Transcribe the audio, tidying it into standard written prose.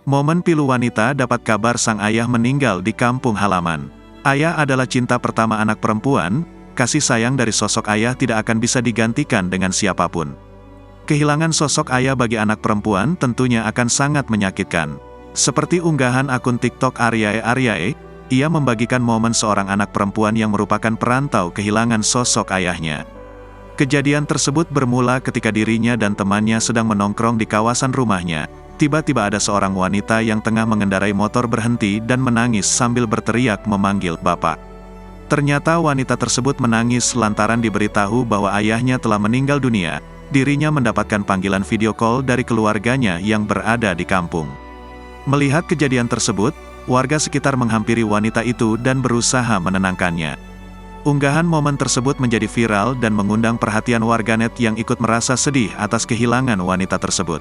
Momen pilu wanita dapat kabar sang ayah meninggal di kampung halaman. Ayah adalah cinta pertama anak perempuan, kasih sayang dari sosok ayah tidak akan bisa digantikan dengan siapapun. Kehilangan sosok ayah bagi anak perempuan tentunya akan sangat menyakitkan. Seperti unggahan akun TikTok Aryae, ia membagikan momen seorang anak perempuan yang merupakan perantau kehilangan sosok ayahnya. Kejadian tersebut bermula ketika dirinya dan temannya sedang menongkrong di kawasan rumahnya. Tiba-tiba ada seorang wanita yang tengah mengendarai motor berhenti dan menangis sambil berteriak memanggil bapak. Ternyata wanita tersebut menangis lantaran diberitahu bahwa ayahnya telah meninggal dunia. Dirinya mendapatkan panggilan video call dari keluarganya yang berada di kampung. Melihat kejadian tersebut, warga sekitar menghampiri wanita itu dan berusaha menenangkannya. Unggahan momen tersebut menjadi viral dan mengundang perhatian warganet yang ikut merasa sedih atas kehilangan wanita tersebut.